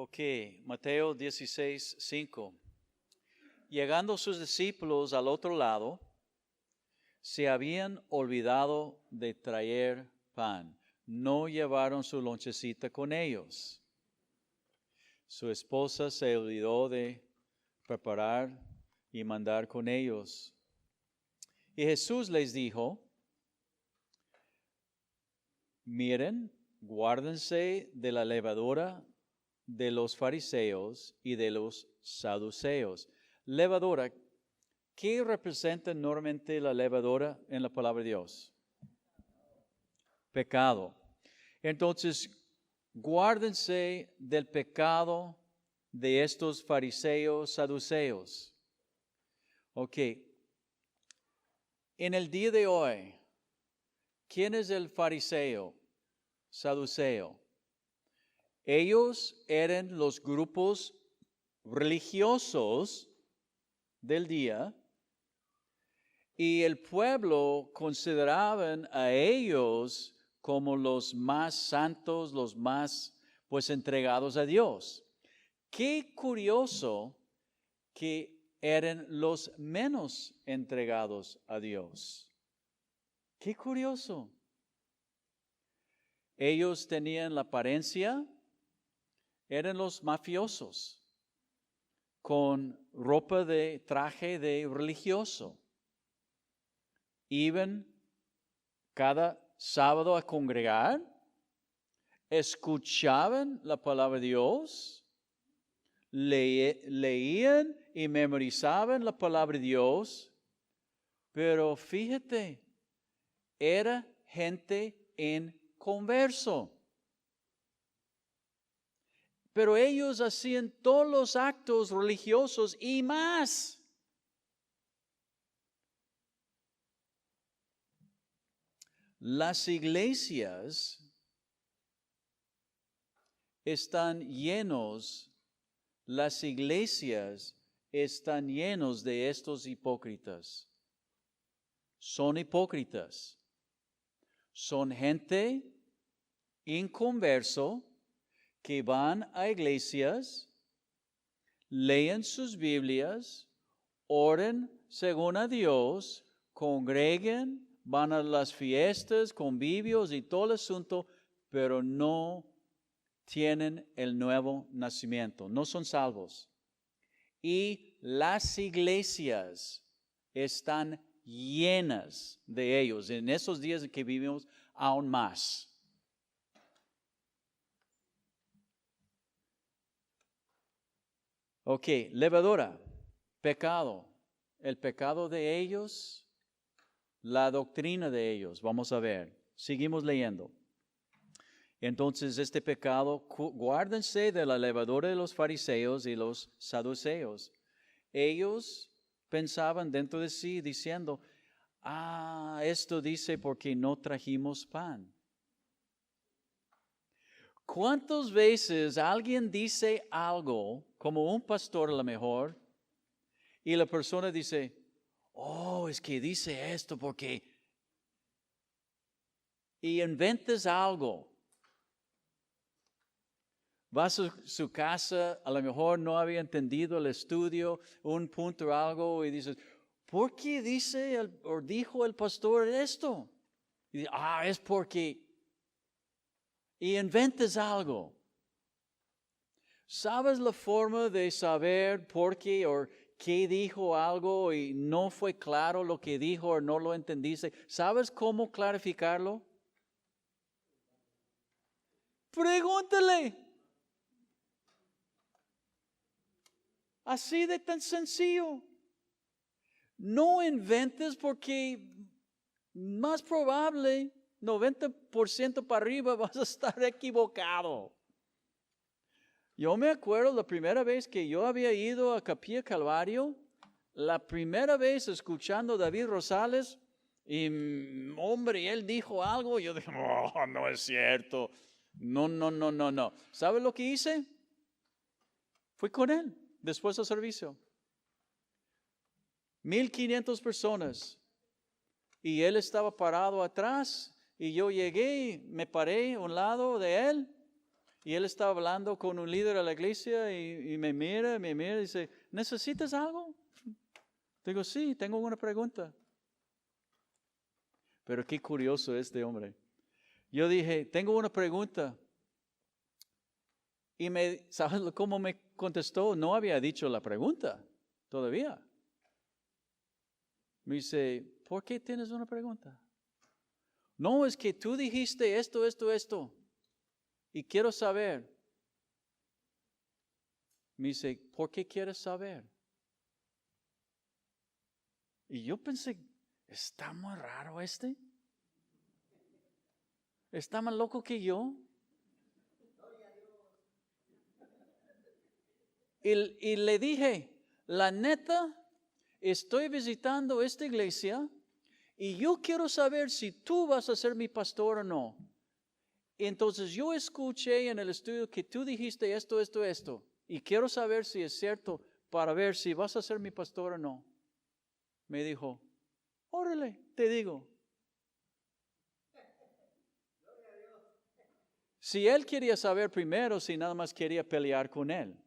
Ok, Mateo 16:5. Llegando sus discípulos al otro lado, se habían olvidado de traer pan. No llevaron su lonchecita con ellos. Su esposa se olvidó de preparar y mandar con ellos. Y Jesús les dijo, miren, guárdense de la levadura de los fariseos y de los saduceos. Levadura, ¿qué representa normalmente la levadura en la palabra de Dios? Pecado. Entonces, guárdense del pecado de estos fariseos, saduceos. Ok. En el día de hoy, ¿quién es el fariseo, saduceo? Ellos eran los grupos religiosos del día y el pueblo consideraban a ellos como los más santos, los más entregados a Dios. Qué curioso que eran los menos entregados a Dios. Qué curioso. Ellos tenían la apariencia, eran los mafiosos, con ropa de traje de religioso. Iban cada sábado a congregar, escuchaban la palabra de Dios, leían y memorizaban la palabra de Dios, pero fíjate, era gente inconverso. Pero ellos hacían todos los actos religiosos y más. Las iglesias están llenos de estos hipócritas. Son hipócritas. Son gente inconverso que van a iglesias, leen sus Biblias, oren según a Dios, congreguen, van a las fiestas, convivios y todo el asunto, pero no tienen el nuevo nacimiento, no son salvos. Y las iglesias están llenas de ellos. En esos días en que vivimos, aún más. Ok, levadura, pecado. El pecado de ellos, la doctrina de ellos. Vamos a ver. Seguimos leyendo. Entonces, este pecado, guárdense de la levadura de los fariseos y los saduceos. Ellos pensaban dentro de sí diciendo, esto dice porque no trajimos pan. ¿Cuántas veces alguien dice algo, como un pastor a lo mejor, y la persona dice, es que dice esto porque... Y inventas algo. Vas a su casa, a lo mejor no había entendido el estudio, un punto o algo, y dices, ¿por qué dijo el pastor esto? Y dice, es porque... Y inventas algo. ¿Sabes la forma de saber por qué o qué dijo algo y no fue claro lo que dijo o no lo entendiste? ¿Sabes cómo clarificarlo? Pregúntale. Así de tan sencillo. No inventes porque más probable, 90% para arriba vas a estar equivocado. Yo me acuerdo la primera vez que yo había ido a Capilla Calvario, la primera vez escuchando a David Rosales, y hombre, él dijo algo, yo dije, no es cierto, no. ¿Sabe lo que hice? Fui con él después del servicio. 1,500 personas. Y él estaba parado atrás, y yo llegué y me paré a un lado de él. Y él estaba hablando con un líder de la iglesia y me mira y dice, ¿necesitas algo? Digo, sí, tengo una pregunta. Pero qué curioso este hombre. Yo dije, tengo una pregunta. Y ¿sabes cómo me contestó? No había dicho la pregunta todavía. Me dice, ¿por qué tienes una pregunta? No, es que tú dijiste esto. Y quiero saber. Me dice, ¿por qué quieres saber? Y yo pensé, está muy raro este. Está más loco que yo. Y le dije, la neta, estoy visitando esta iglesia y yo quiero saber si tú vas a ser mi pastor o no. Entonces yo escuché en el estudio que tú dijiste esto. Y quiero saber si es cierto para ver si vas a ser mi pastor o no. Me dijo, órale, te digo. Si él quería saber primero, si nada más quería pelear con él.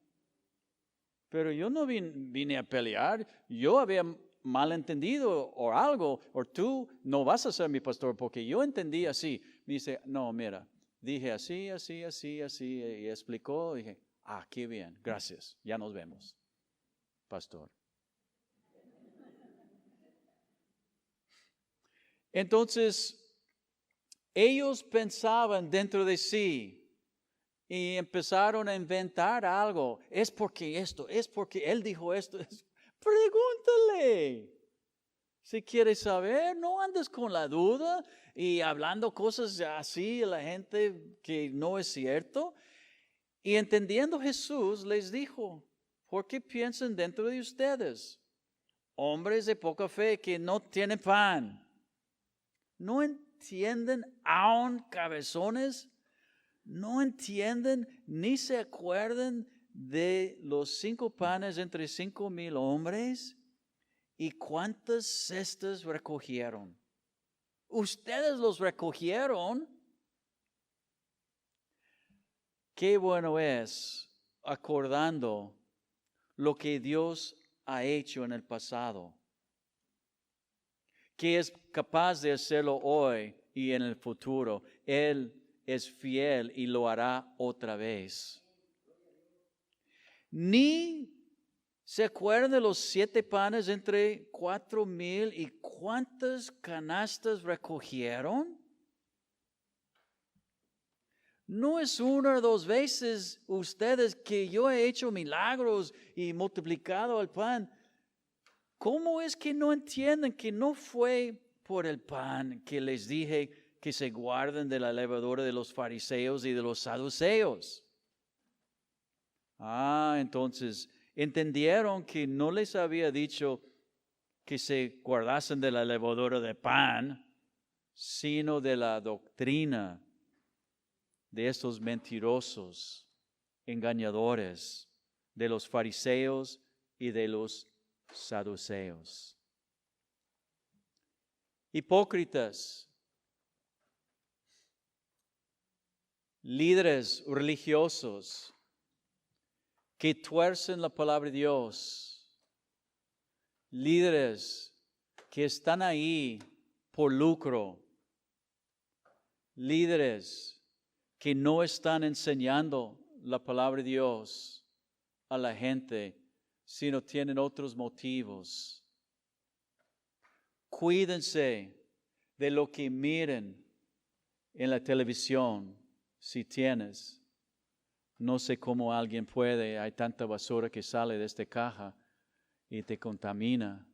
Pero yo no vine a pelear. Yo había malentendido o algo, o tú no vas a ser mi pastor, porque yo entendí así. Me dice, no, mira, dije así, y explicó, dije, qué bien, gracias, ya nos vemos, pastor. Entonces, ellos pensaban dentro de sí y empezaron a inventar algo. Es porque él dijo esto. Pregúntale. Si quieres saber, no andes con la duda y hablando cosas así a la gente que no es cierto. Y entendiendo Jesús les dijo, ¿por qué piensan dentro de ustedes? Hombres de poca fe que no tienen pan. ¿No entienden aún cabezones? ¿No entienden ni se acuerdan de los 5 panes entre 5,000 hombres? ¿Y cuántas cestas recogieron? Ustedes los recogieron. Qué bueno es acordando lo que Dios ha hecho en el pasado, que es capaz de hacerlo hoy y en el futuro. Él es fiel y lo hará otra vez. Ni se acuerdan de los 7 panes entre 4,000 y cuántas canastas recogieron. No es 1 o 2 veces ustedes que yo he hecho milagros y multiplicado el pan. ¿Cómo es que no entienden que no fue por el pan que les dije que se guarden de la levadura de los fariseos y de los saduceos? Entonces entendieron que no les había dicho que se guardasen de la levadura de pan, sino de la doctrina de estos mentirosos, engañadores, de los fariseos y de los saduceos. Hipócritas, líderes religiosos que tuercen la palabra de Dios, líderes que están ahí por lucro, líderes que no están enseñando la palabra de Dios a la gente, sino tienen otros motivos. Cuídense de lo que miren en la televisión, si tienes. No sé cómo alguien puede, hay tanta basura que sale de esta caja y te contamina.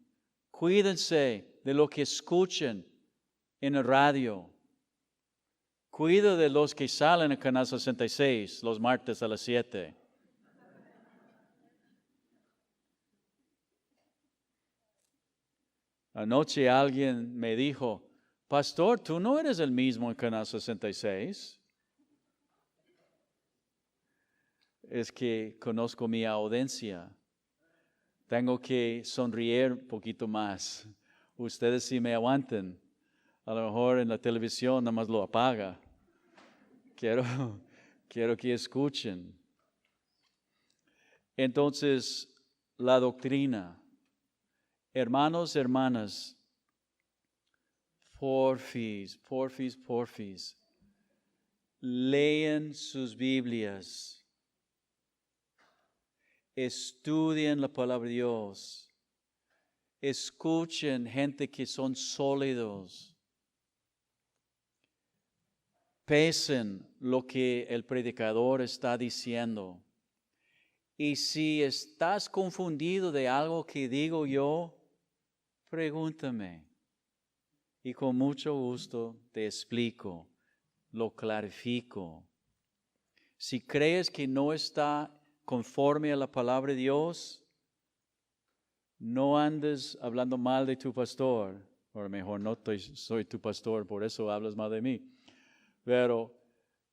Cuídense de lo que escuchen en el radio. Cuida de los que salen en Canal 66 los martes a las 7. Anoche alguien me dijo, pastor, tú no eres el mismo en Canal 66. Es que conozco mi audiencia. Tengo que sonreír un poquito más. Ustedes sí me aguanten. A lo mejor en la televisión nada más lo apaga. Quiero que escuchen. Entonces, la doctrina. Hermanos, hermanas, porfis, porfis, porfis, lean sus Biblias, estudien la palabra de Dios, escuchen gente que son sólidos, pesen lo que el predicador está diciendo. Y si estás confundido de algo que digo yo, pregúntame. Y con mucho gusto te explico, lo clarifico. Si crees que no está conforme a la palabra de Dios, no andes hablando mal de tu pastor. O mejor, no soy tu pastor, por eso hablas mal de mí. Pero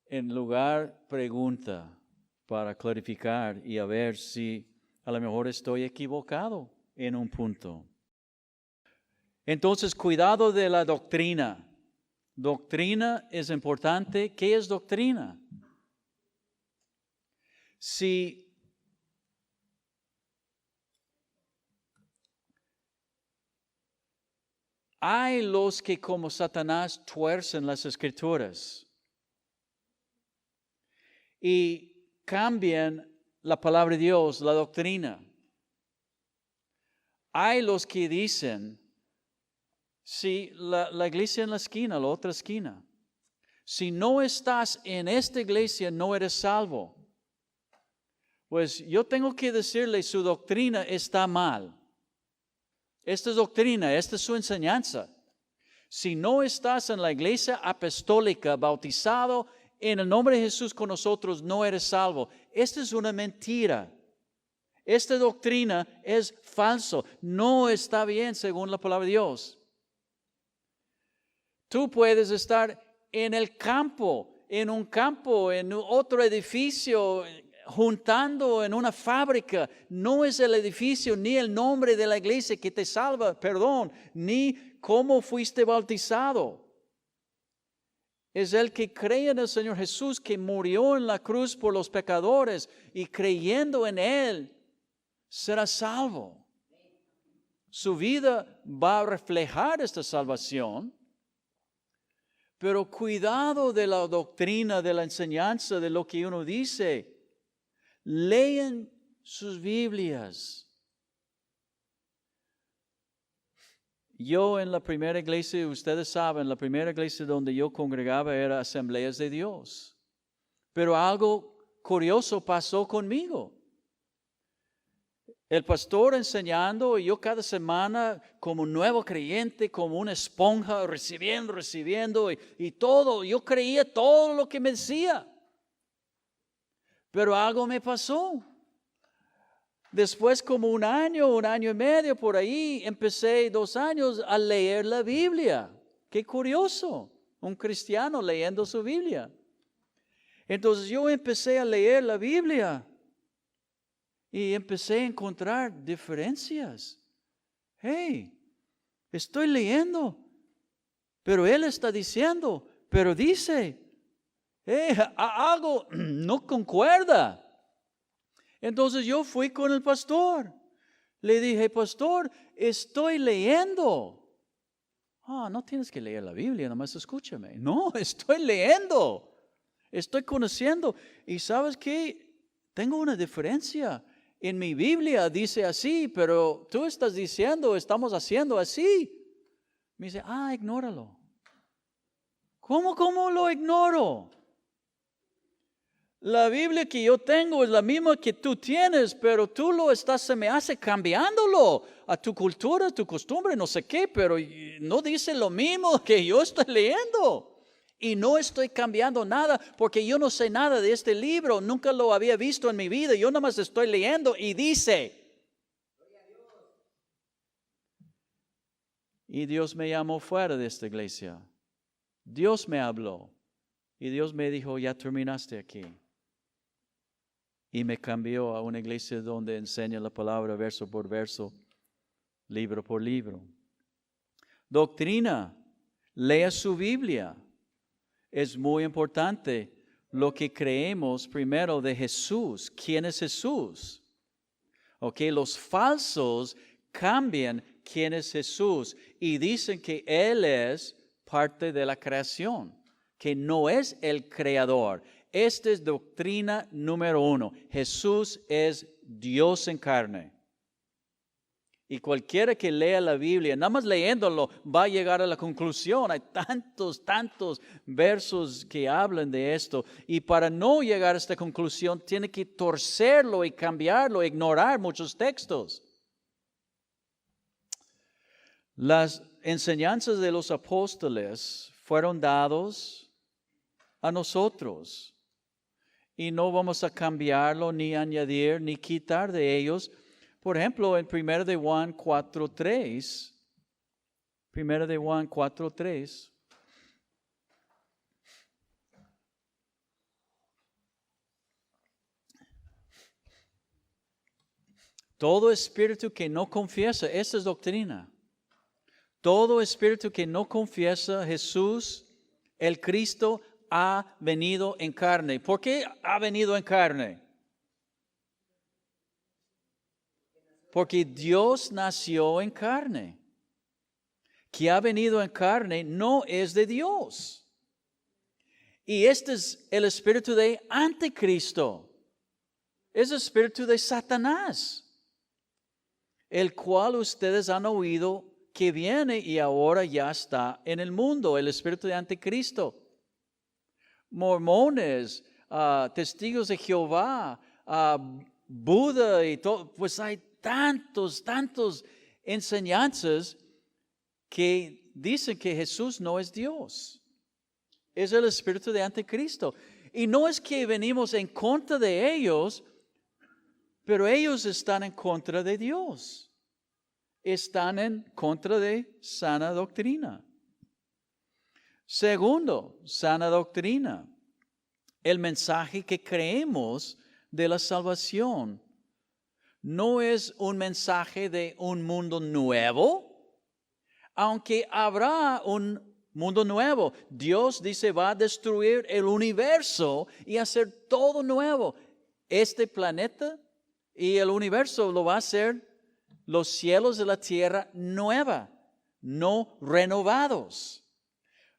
en lugar, pregunta para clarificar y a ver si a lo mejor estoy equivocado en un punto. Entonces, cuidado de la doctrina. Doctrina es importante. ¿Qué es doctrina? Si hay los que como Satanás tuercen las Escrituras y cambian la palabra de Dios, la doctrina. Hay los que dicen, si la iglesia en la esquina, la otra esquina, si no estás en esta iglesia, no eres salvo. Pues yo tengo que decirle, su doctrina está mal. Esta es doctrina, esta es su enseñanza. Si no estás en la iglesia apostólica, bautizado en el nombre de Jesús con nosotros, no eres salvo. Esta es una mentira. Esta doctrina es falso. No está bien según la palabra de Dios. Tú puedes estar en el campo, en un campo, en otro edificio, juntando en una fábrica. No es el edificio ni el nombre de la iglesia que te salva, perdón, ni cómo fuiste bautizado. Es el que cree en el Señor Jesús, que murió en la cruz por los pecadores, y creyendo en Él, será salvo. Su vida va a reflejar esta salvación, pero cuidado de la doctrina, de la enseñanza, de lo que uno dice. Lean sus Biblias. Yo en la primera iglesia, ustedes saben, la primera iglesia donde yo congregaba era Asambleas de Dios. Pero algo curioso pasó conmigo. El pastor enseñando y yo cada semana como un nuevo creyente, como una esponja, recibiendo y todo. Yo creía todo lo que me decía. Pero algo me pasó. Después como un año y medio por ahí, empecé 2 años a leer la Biblia. Qué curioso, un cristiano leyendo su Biblia. Entonces yo empecé a leer la Biblia y empecé a encontrar diferencias. Hey, estoy leyendo, pero él está diciendo, pero dice, hey, algo no concuerda. Entonces yo fui con el pastor. Le dije, pastor, estoy leyendo. No tienes que leer la Biblia, nomás escúchame. No, estoy leyendo. Estoy conociendo. Y ¿sabes qué? Tengo una diferencia. En mi Biblia dice así, pero tú estás diciendo, estamos haciendo así. Me dice, ignóralo. ¿Cómo lo ignoro? La Biblia que yo tengo es la misma que tú tienes, pero tú se me hace cambiándolo a tu cultura, a tu costumbre, no sé qué, pero no dice lo mismo que yo estoy leyendo. Y no estoy cambiando nada porque yo no sé nada de este libro, nunca lo había visto en mi vida, yo nada más estoy leyendo y dice. Y Dios me llamó fuera de esta iglesia. Dios me habló y Dios me dijo, ya terminaste aquí. Y me cambió a una iglesia donde enseña la palabra verso por verso, libro por libro. Doctrina, lea su Biblia. Es muy importante lo que creemos primero de Jesús. ¿Quién es Jesús? Ok, los falsos cambian quién es Jesús y dicen que Él es parte de la creación, que no es el creador. Esta es doctrina número 1. Jesús es Dios en carne. Y cualquiera que lea la Biblia, nada más leyéndolo, va a llegar a la conclusión. Hay tantos versos que hablan de esto. Y para no llegar a esta conclusión, tiene que torcerlo y cambiarlo, ignorar muchos textos. Las enseñanzas de los apóstoles fueron dados a nosotros. Y no vamos a cambiarlo, ni añadir, ni quitar de ellos. Por ejemplo, en 1 de Juan 4:3, 1 de Juan 4:3, todo espíritu que no confiesa, esta es doctrina, todo espíritu que no confiesa a Jesús, el Cristo, ha venido en carne. ¿Por qué ha venido en carne? Porque Dios nació en carne. Que ha venido en carne no es de Dios. Y este es el espíritu de anticristo. Es el espíritu de Satanás, el cual ustedes han oído que viene y ahora ya está en el mundo, el espíritu de anticristo. Mormones, testigos de Jehová, Buda y todo, pues hay tantos enseñanzas que dicen que Jesús no es Dios. Es el espíritu de anticristo. Y no es que venimos en contra de ellos, pero ellos están en contra de Dios. Están en contra de sana doctrina. Segundo, sana doctrina. El mensaje que creemos de la salvación no es un mensaje de un mundo nuevo, aunque habrá un mundo nuevo. Dios dice va a destruir el universo y hacer todo nuevo. Este planeta y el universo lo va a hacer los cielos de la tierra nueva, no renovados.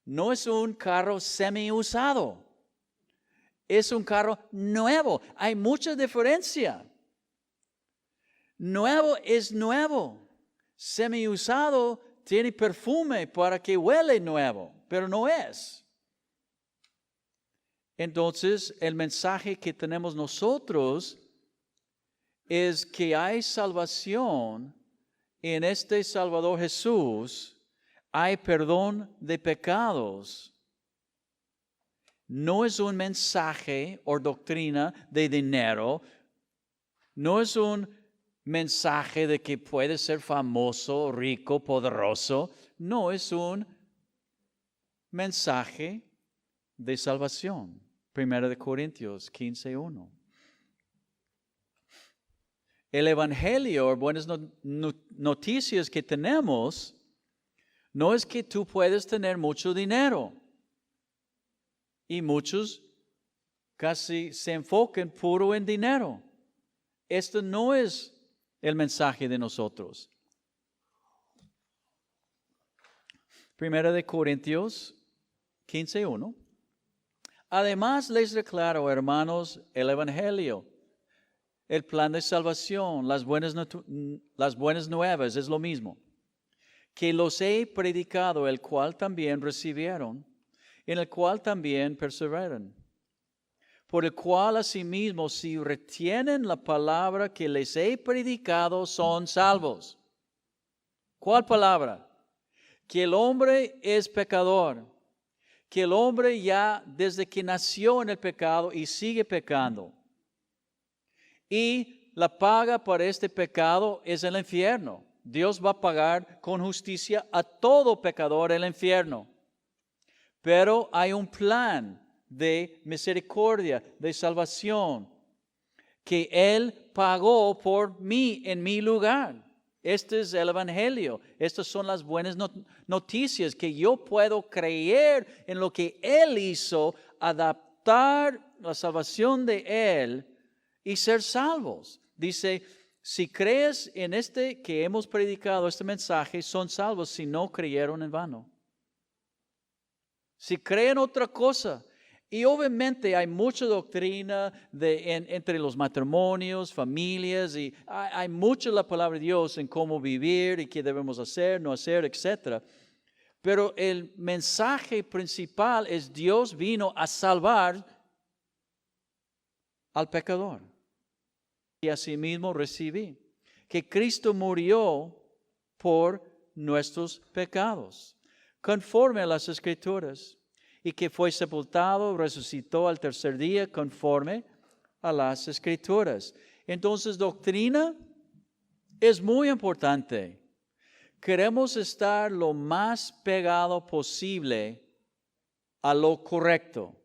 No es un carro semi-usado, es un carro nuevo. Hay mucha diferencia. Nuevo es nuevo. Semi-usado tiene perfume para que huele nuevo, pero no es. Entonces, el mensaje que tenemos nosotros es que hay salvación en este Salvador Jesús, hay perdón de pecados. No es un mensaje o doctrina de dinero, no es un mensaje de que puede ser famoso, rico, poderoso. No, es un mensaje de salvación. 1 Corintios 15:1. El evangelio, buenas noticias que tenemos, no es que tú puedes tener mucho dinero. Y muchos casi se enfocan puro en dinero. Esto no es el mensaje de nosotros. 1 Corintios 15:1. Además les declaro, hermanos, el evangelio, el plan de salvación, las buenas nuevas, es lo mismo, que los he predicado, el cual también recibieron, en el cual también perseveran. Por el cual asimismo, si retienen la palabra que les he predicado, son salvos. ¿Cuál palabra? Que el hombre es pecador, que el hombre ya desde que nació en el pecado y sigue pecando. Y la paga para este pecado es el infierno. Dios va a pagar con justicia a todo pecador el infierno. Pero hay un plan de misericordia, de salvación, que Él pagó por mí en mi lugar. Este es el evangelio. Estas son las buenas noticias, que yo puedo creer en lo que Él hizo, aceptar la salvación de Él y ser salvos. Dice, si crees en que hemos predicado, este mensaje, son salvos si no creyeron en vano. Si creen otra cosa. Y obviamente hay mucha doctrina entre los matrimonios, familias, y hay mucha la palabra de Dios en cómo vivir y qué debemos hacer, no hacer, etc. Pero el mensaje principal es Dios vino a salvar al pecador. Y asimismo recibí que Cristo murió por nuestros pecados, conforme a las Escrituras, y que fue sepultado, resucitó al tercer día, conforme a las Escrituras. Entonces, doctrina es muy importante. Queremos estar lo más pegado posible a lo correcto.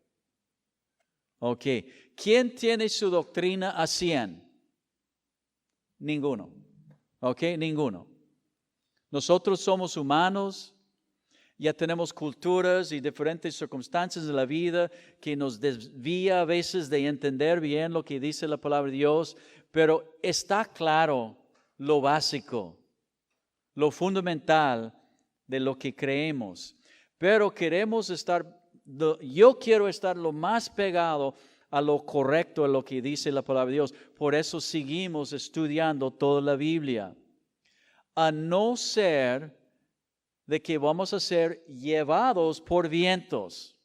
Ok, ¿quién tiene su doctrina a 100? Ninguno. ¿Ok? Ninguno. Nosotros somos humanos, ya tenemos culturas y diferentes circunstancias de la vida que nos desvía a veces de entender bien lo que dice la palabra de Dios, pero está claro lo básico, lo fundamental de lo que creemos. Pero yo quiero estar lo más pegado a lo correcto, a lo que dice la palabra de Dios. Por eso seguimos estudiando toda la Biblia. A no ser de que vamos a ser llevados por vientos.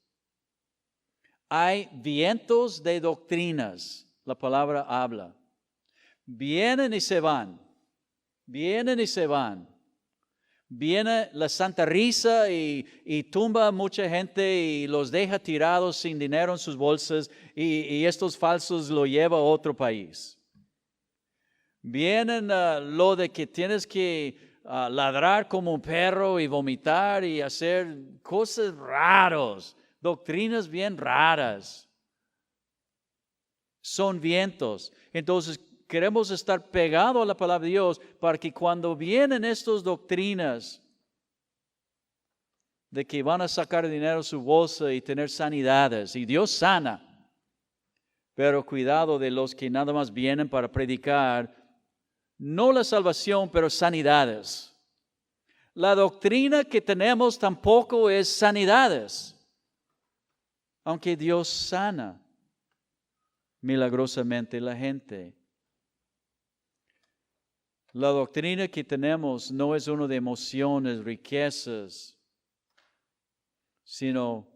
Hay vientos de doctrinas, la palabra habla. Vienen y se van. Vienen y se van. Viene la santa risa y tumba a mucha gente y los deja tirados sin dinero en sus bolsas y estos falsos lo lleva a otro país. Vienen lo de que tienes que ladrar como un perro y vomitar y hacer cosas raras, doctrinas bien raras. Son vientos. Entonces, queremos estar pegados a la palabra de Dios para que cuando vienen estas doctrinas de que van a sacar dinero de su bolsa y tener sanidades, y Dios sana, pero cuidado de los que nada más vienen para predicar, no la salvación, pero sanidades. La doctrina que tenemos tampoco es sanidades, aunque Dios sana milagrosamente la gente. La doctrina que tenemos no es una de emociones, riquezas, sino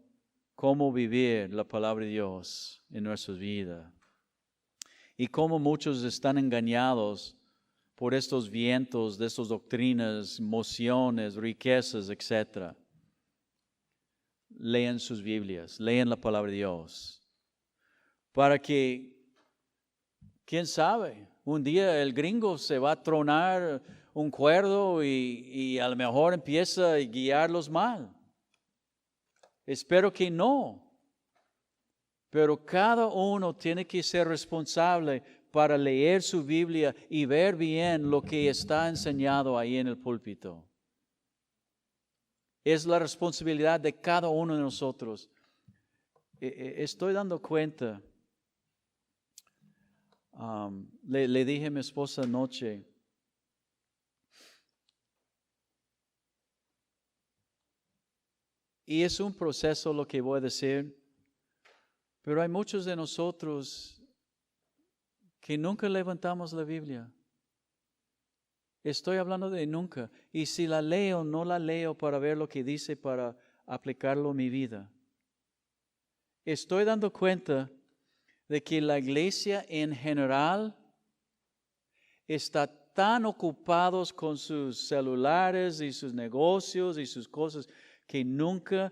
cómo vivir la palabra de Dios en nuestras vidas. Y cómo muchos están engañados por estos vientos de estas doctrinas, emociones, riquezas, etc. Lean sus Biblias, lean la palabra de Dios. Para que, quién sabe, un día el gringo se va a tronar un cuerdo y a lo mejor empieza a guiarlos mal. Espero que no. Pero cada uno tiene que ser responsable para leer su Biblia y ver bien lo que está enseñado ahí en el púlpito. Es la responsabilidad de cada uno de nosotros. Estoy dando cuenta. Le dije a mi esposa anoche, y es un proceso lo que voy a decir, pero hay muchos de nosotros que nunca levantamos la Biblia. Estoy hablando de nunca. Y si la leo, no la leo para ver lo que dice, para aplicarlo en mi vida. Estoy dando cuenta de que la iglesia en general está tan ocupados con sus celulares y sus negocios y sus cosas que nunca,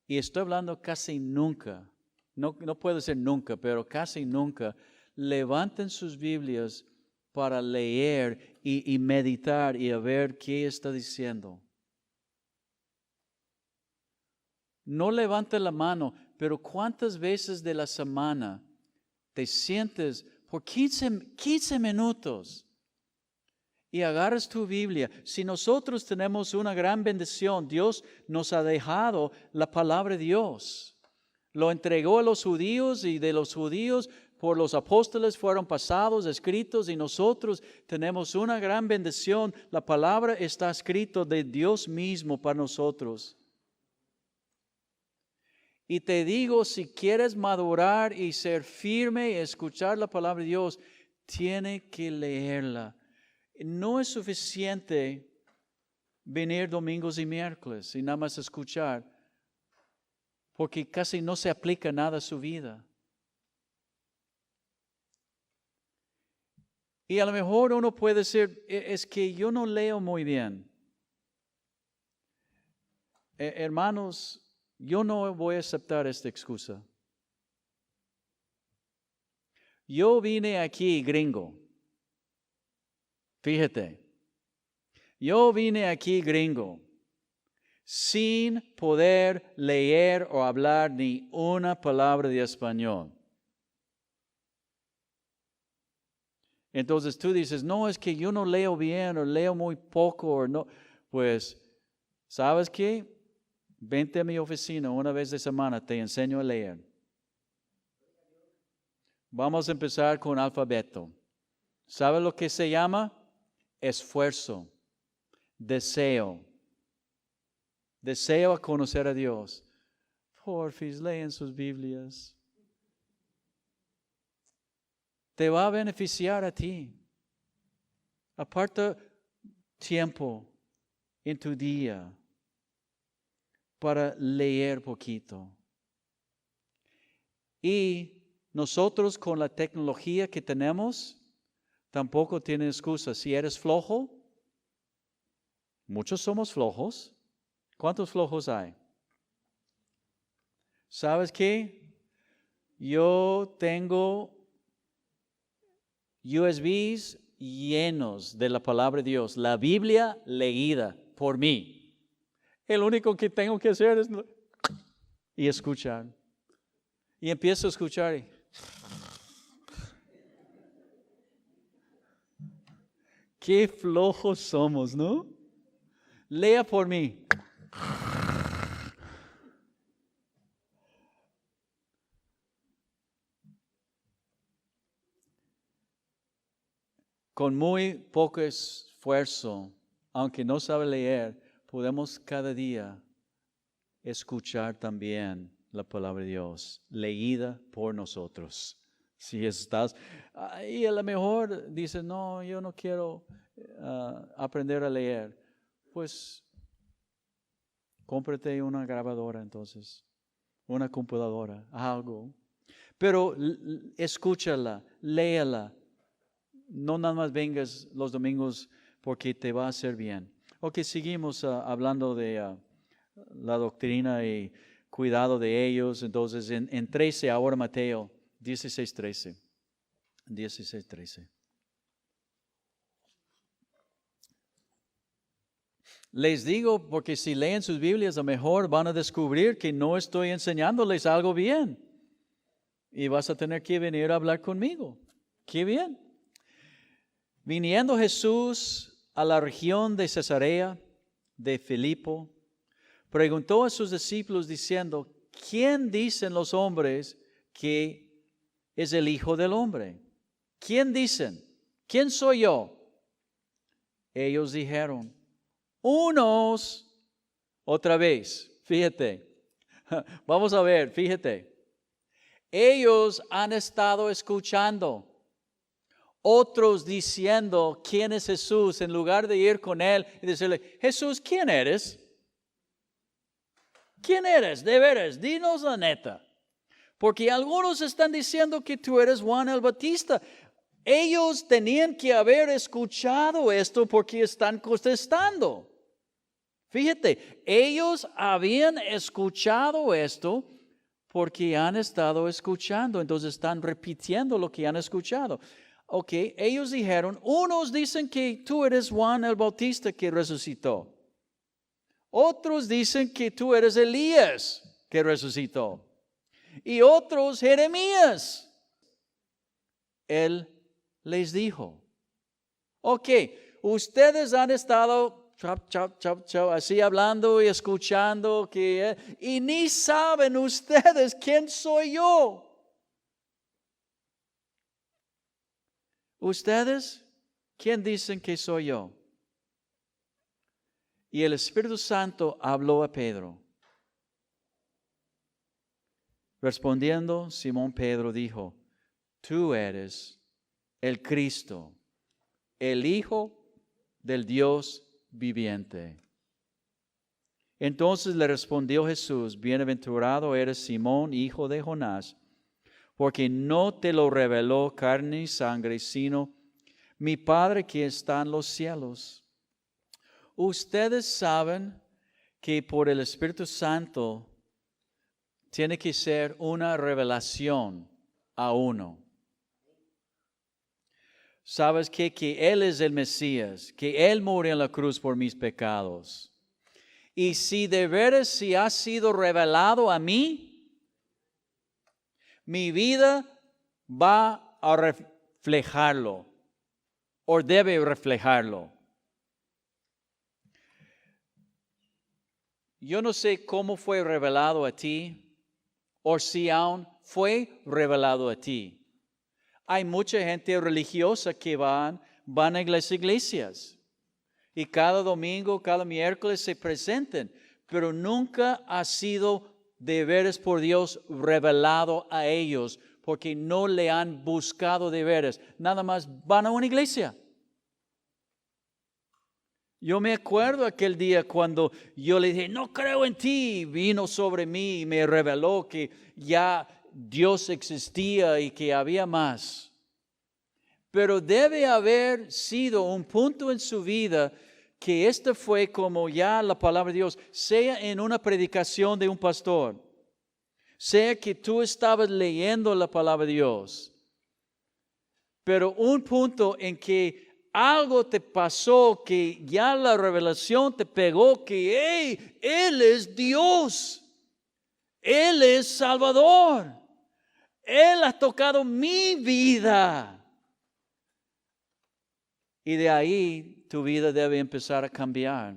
y estoy hablando casi nunca, no puedo decir nunca, pero casi nunca, levanten sus Biblias para leer y meditar y a ver qué está diciendo. No levante la mano, pero ¿cuántas veces de la semana te sientes por 15 minutos y agarras tu Biblia? Si nosotros tenemos una gran bendición, Dios nos ha dejado la palabra de Dios. Lo entregó a los judíos y de los judíos por los apóstoles fueron pasados, escritos y nosotros tenemos una gran bendición. La palabra está escrita de Dios mismo para nosotros. Y te digo, si quieres madurar y ser firme y escuchar la palabra de Dios, tiene que leerla. No es suficiente venir domingos y miércoles y nada más escuchar, porque casi no se aplica nada a su vida. Y a lo mejor uno puede decir, es que yo no leo muy bien. Hermanos, yo no voy a aceptar esta excusa. Yo vine aquí gringo. Fíjate, yo vine aquí gringo sin poder leer o hablar ni una palabra de español. Entonces tú dices, no, es que yo no leo bien o leo muy poco o no. Pues, ¿sabes qué? Vente a mi oficina una vez de semana, te enseño a leer. Vamos a empezar con alfabeto. ¿Sabes lo que se llama? Esfuerzo, deseo. Deseo a conocer a Dios. Porfis, lean sus Biblias. Te va a beneficiar a ti. Aparta tiempo en tu día para leer poquito. Y nosotros con la tecnología que tenemos, tampoco tiene excusa. Si eres flojo, muchos somos flojos. ¿Cuántos flojos hay? ¿Sabes qué? Yo tengo USBs llenos de la palabra de Dios, la Biblia leída por mí. El único que tengo que hacer es y escuchar. Y empiezo a escuchar. Qué flojos somos, ¿no? Lea por mí. Con muy poco esfuerzo, aunque no sabe leer, podemos cada día escuchar también la palabra de Dios, leída por nosotros. Si estás ahí, a lo mejor dices, no, yo no quiero aprender a leer, pues cómprate una grabadora entonces, una computadora, algo. Pero escúchala, léala. No nada más vengas los domingos porque te va a hacer bien. Ok, seguimos hablando de la doctrina y cuidado de ellos. Entonces, en 13, ahora Mateo 16:13. 16:13. Les digo porque si leen sus Biblias, a lo mejor van a descubrir que no estoy enseñándoles algo bien. Y vas a tener que venir a hablar conmigo. Qué bien. Viniendo Jesús a la región de Cesarea de Filipo, preguntó a sus discípulos diciendo, ¿quién dicen los hombres que es el Hijo del Hombre? ¿Quién dicen? ¿Quién soy yo? Ellos dijeron, unos, otra vez, fíjate, vamos a ver, fíjate, ellos han estado escuchando. Otros diciendo quién es Jesús, en lugar de ir con él y decirle, Jesús, ¿quién eres? ¿Quién eres? De veras, dinos la neta. Porque algunos están diciendo que tú eres Juan el Bautista. Ellos tenían que haber escuchado esto porque están contestando. Fíjate, ellos habían escuchado esto porque han estado escuchando. Entonces están repitiendo lo que han escuchado. Ok, ellos dijeron, unos dicen que tú eres Juan el Bautista que resucitó. Otros dicen que tú eres Elías que resucitó. Y otros Jeremías. Él les dijo, ok, ustedes han estado chap, chap, chap, chap, así hablando y escuchando y ni saben ustedes quién soy yo. ¿Ustedes quién dicen que soy yo? Y el Espíritu Santo habló a Pedro. Respondiendo, Simón Pedro dijo, tú eres el Cristo, el Hijo del Dios viviente. Entonces le respondió Jesús, bienaventurado eres Simón, hijo de Jonás, porque no te lo reveló carne y sangre, sino mi Padre que está en los cielos. Ustedes saben que por el Espíritu Santo tiene que ser una revelación a uno. ¿Sabes qué? Que Él es el Mesías, que Él murió en la cruz por mis pecados. Y si de veras si ha sido revelado a mí, mi vida va a reflejarlo, o debe reflejarlo. Yo no sé cómo fue revelado a ti, o si aún fue revelado a ti. Hay mucha gente religiosa que van a iglesias. Y cada domingo, cada miércoles se presentan. Pero nunca ha sido de veras por Dios revelado a ellos. Porque no le han buscado de veras. Nada más van a una iglesia. Yo me acuerdo aquel día cuando yo le dije, no creo en ti. Vino sobre mí y me reveló que ya Dios existía y que había más. Pero debe haber sido un punto en su vida que este fue como ya la palabra de Dios, sea en una predicación de un pastor, sea que tú estabas leyendo la palabra de Dios, pero un punto en que algo te pasó, que ya la revelación te pegó, que hey, Él es Dios, Él es Salvador, Él ha tocado mi vida. Y de ahí tu vida debe empezar a cambiar.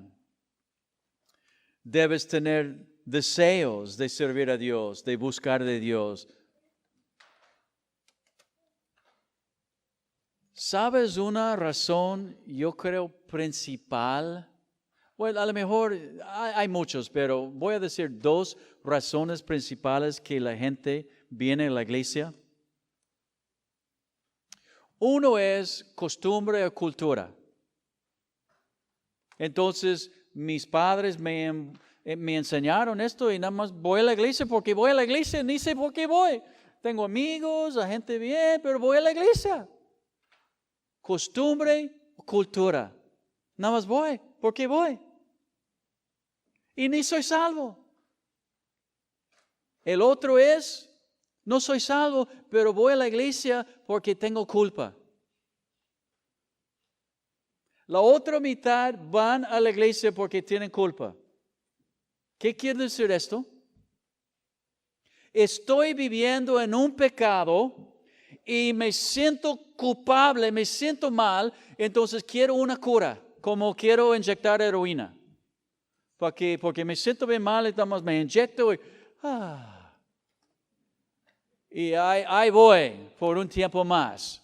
Debes tener deseos de servir a Dios, de buscar de Dios. ¿Sabes una razón, yo creo, principal? Bueno, a lo mejor hay muchos, pero voy a decir 2 razones principales que la gente viene a la iglesia. Uno es costumbre o cultura. Entonces, mis padres me enseñaron esto y nada más voy a la iglesia porque voy a la iglesia, ni sé por qué voy. Tengo amigos, la gente bien, pero voy a la iglesia. Costumbre o cultura. Nada más voy, porque voy. Y ni soy salvo. El otro es, no soy salvo, pero voy a la iglesia porque tengo culpa. La otra mitad van a la iglesia porque tienen culpa. ¿Qué quiere decir esto? Estoy viviendo en un pecado y me siento culpable, me siento mal, entonces quiero una cura, como quiero inyectar heroína. Porque me siento bien mal, entonces me inyecto y ahí voy por un tiempo más,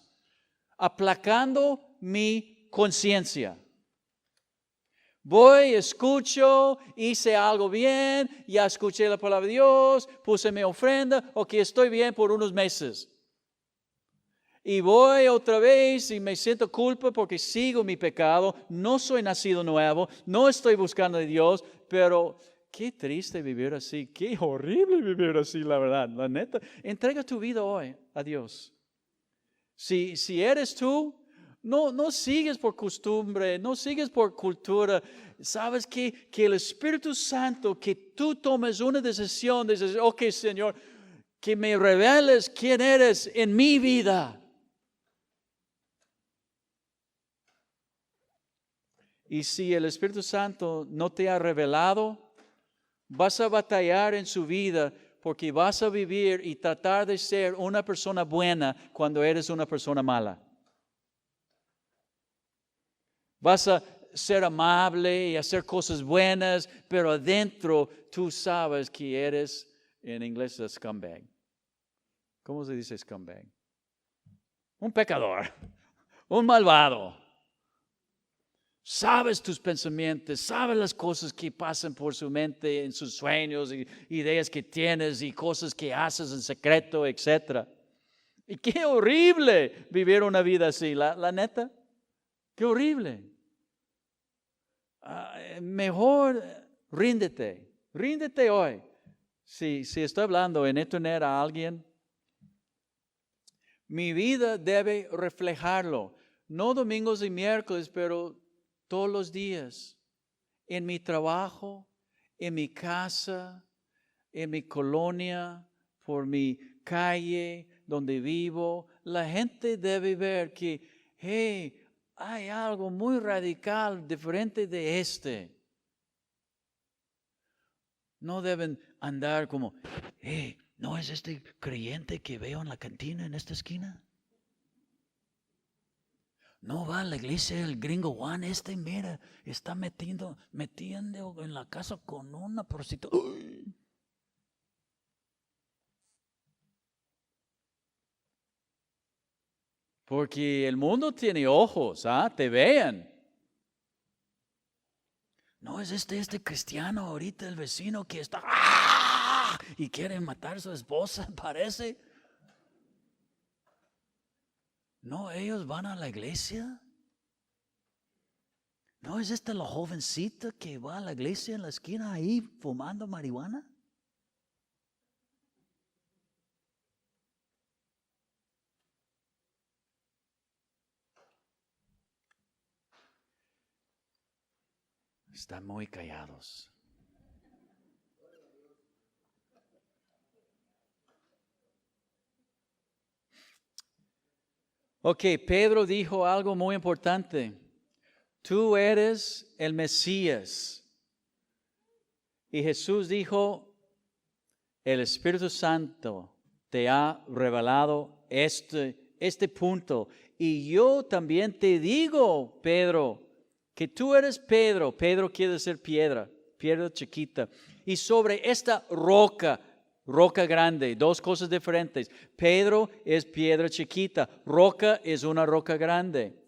aplacando mi conciencia. Voy, escucho, hice algo bien, ya escuché la palabra de Dios, puse mi ofrenda, ok, estoy bien por unos meses. Y voy otra vez y me siento culpa porque sigo mi pecado, no soy nacido nuevo, no estoy buscando a Dios, pero qué triste vivir así, qué horrible vivir así, la verdad, la neta. Entrega tu vida hoy a Dios. Si eres tú, no sigues por costumbre, no sigues por cultura. Sabes que el Espíritu Santo, que tú tomes una decisión, dices, ok, Señor, que me reveles quién eres en mi vida. Y si el Espíritu Santo no te ha revelado, vas a batallar en su vida porque vas a vivir y tratar de ser una persona buena cuando eres una persona mala. Vas a ser amable y hacer cosas buenas, pero adentro tú sabes que eres, en inglés, a scumbag. ¿Cómo se dice scumbag? Un pecador, un malvado. Sabes tus pensamientos, sabes las cosas que pasan por su mente, en sus sueños, y ideas que tienes y cosas que haces en secreto, etc. Y qué horrible vivir una vida así, la neta. Qué horrible. Mejor ríndete hoy. Si estoy hablando en entender a alguien, mi vida debe reflejarlo. No domingos y miércoles, pero todos los días. En mi trabajo, en mi casa, en mi colonia, por mi calle donde vivo. La gente debe ver que, hey, hay algo muy radical, diferente de este. No deben andar como, hey, ¿no es este creyente que veo en la cantina en esta esquina? No va a la iglesia el gringo Juan mira, está metiendo en la casa con una prostituta. Porque el mundo tiene ojos, te vean. No es este cristiano ahorita, el vecino que está y quiere matar a su esposa, parece. No, ellos van a la iglesia. ¿No es la jovencita que va a la iglesia en la esquina ahí fumando marihuana? Están muy callados. Ok, Pedro dijo algo muy importante. Tú eres el Mesías. Y Jesús dijo, el Espíritu Santo te ha revelado este punto. Y yo también te digo, Pedro, que tú eres Pedro. Pedro quiere decir piedra chiquita. Y sobre esta roca grande, dos cosas diferentes. Pedro es piedra chiquita, roca es una roca grande.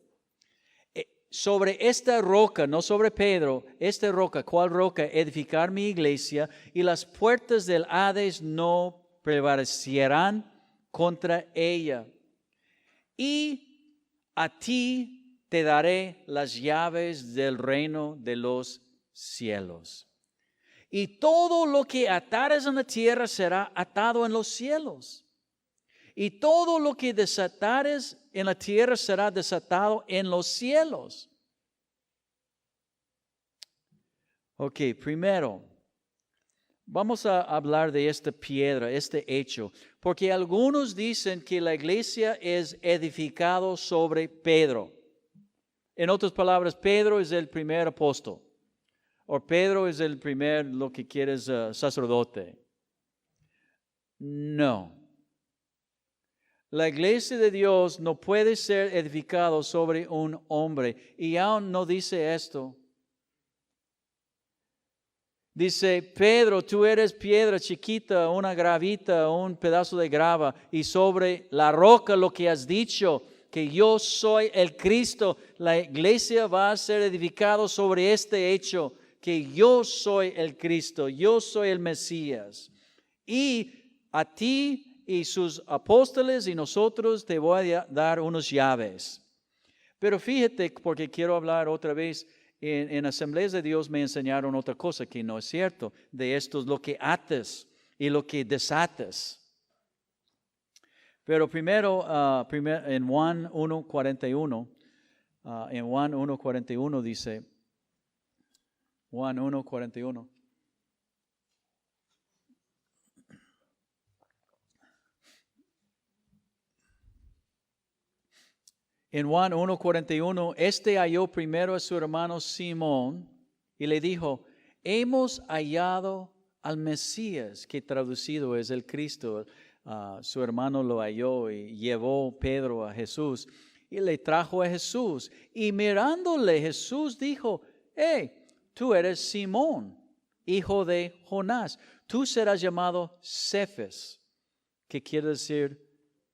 Sobre esta roca, no sobre Pedro, esta roca, ¿cuál roca? Edificar mi iglesia, y las puertas del Hades no prevalecerán contra ella. Y a ti te daré las llaves del reino de los cielos. Y todo lo que atares en la tierra será atado en los cielos. Y todo lo que desatares en la tierra será desatado en los cielos. Ok, primero, vamos a hablar de esta piedra, este hecho. Porque algunos dicen que la iglesia es edificado sobre Pedro. En otras palabras, Pedro es el primer apóstol. O Pedro es el primer, lo que quieres, sacerdote. No. La iglesia de Dios no puede ser edificado sobre un hombre. Y aún no dice esto. Dice, Pedro, tú eres piedra chiquita, una gravita, un pedazo de grava. Y sobre la roca lo que has dicho, que yo soy el Cristo. La iglesia va a ser edificada sobre este hecho, que yo soy el Cristo, yo soy el Mesías. Y a ti y sus apóstoles y nosotros te voy a dar unas llaves. Pero fíjate, porque quiero hablar otra vez, en Asambleas de Dios me enseñaron otra cosa que no es cierto. De esto es lo que ates y lo que desates. Pero primero, en Juan 1:41, en Juan 1:41 dice, Juan 1:41. En Juan 1:41, halló primero a su hermano Simón y le dijo, hemos hallado al Mesías, que traducido es el Cristo. Su hermano lo halló y llevó Pedro a Jesús. y le trajo a Jesús. Y mirándole, Jesús dijo, hey, tú eres Simón, hijo de Jonás. Tú serás llamado Cefas, que quiere decir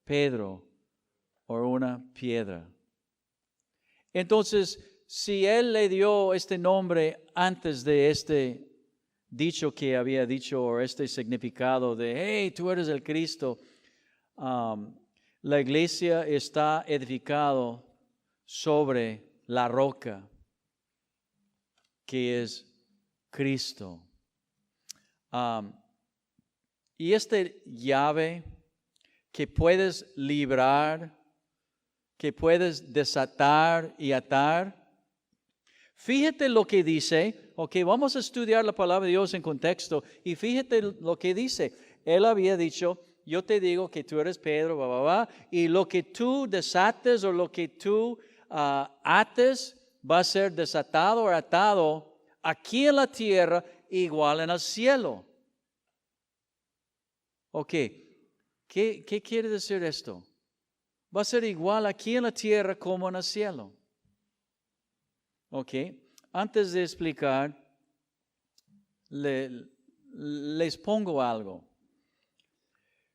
Pedro o una piedra. Entonces, si él le dio este nombre antes de este dicho que había dicho, o este significado de, hey, tú eres el Cristo, la iglesia está edificada sobre la roca, que es Cristo. Y este llave que puedes librar, que puedes desatar y atar, fíjate lo que dice. Ok, vamos a estudiar la palabra de Dios en contexto. Y fíjate lo que dice. Él había dicho, yo te digo que tú eres Pedro, y lo que tú desates o lo que tú ates va a ser desatado o atado aquí en la tierra, igual en el cielo. Ok, ¿qué quiere decir esto? Va a ser igual aquí en la tierra como en el cielo. Ok, antes de explicar, les pongo algo.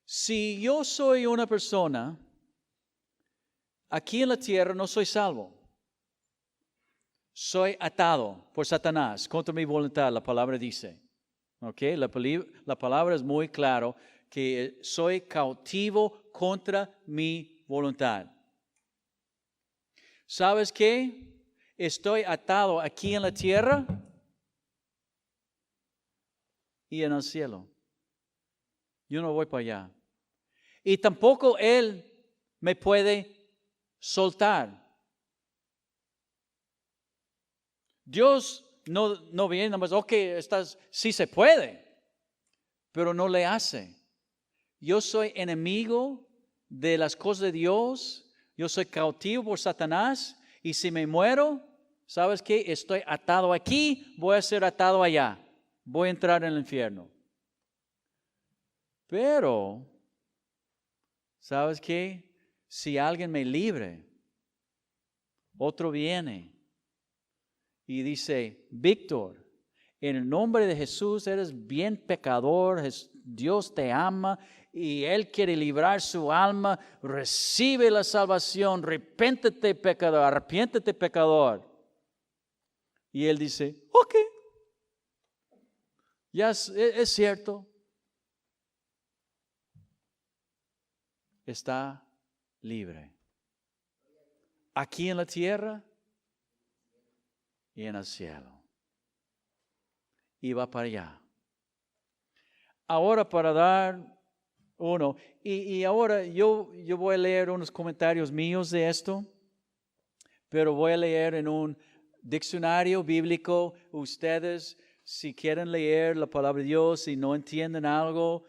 Si yo soy una persona, aquí en la tierra no soy salvo. Soy atado por Satanás contra mi voluntad, la palabra dice. Ok, la palabra es muy claro que soy cautivo contra mi voluntad. ¿Sabes qué? Estoy atado aquí en la tierra y en el cielo. Yo no voy para allá. Y tampoco Él me puede soltar. Dios no viene nada más, ok, sí se puede, pero no le hace. Yo soy enemigo de las cosas de Dios, yo soy cautivo por Satanás, y si me muero, ¿sabes qué? Estoy atado aquí, voy a ser atado allá, voy a entrar en el infierno. Pero, ¿sabes qué? Si alguien me libre, otro viene y dice, Víctor, en el nombre de Jesús eres bien pecador, Dios te ama y Él quiere librar su alma, recibe la salvación, arrepiéntete pecador. Y Él dice, ok, ya es cierto. Está libre. Aquí en la tierra y en el cielo. Y va para allá. Ahora para dar uno, y ahora yo voy a leer unos comentarios míos de esto, pero voy a leer en un diccionario bíblico. Ustedes, si quieren leer la palabra de Dios y no entienden algo,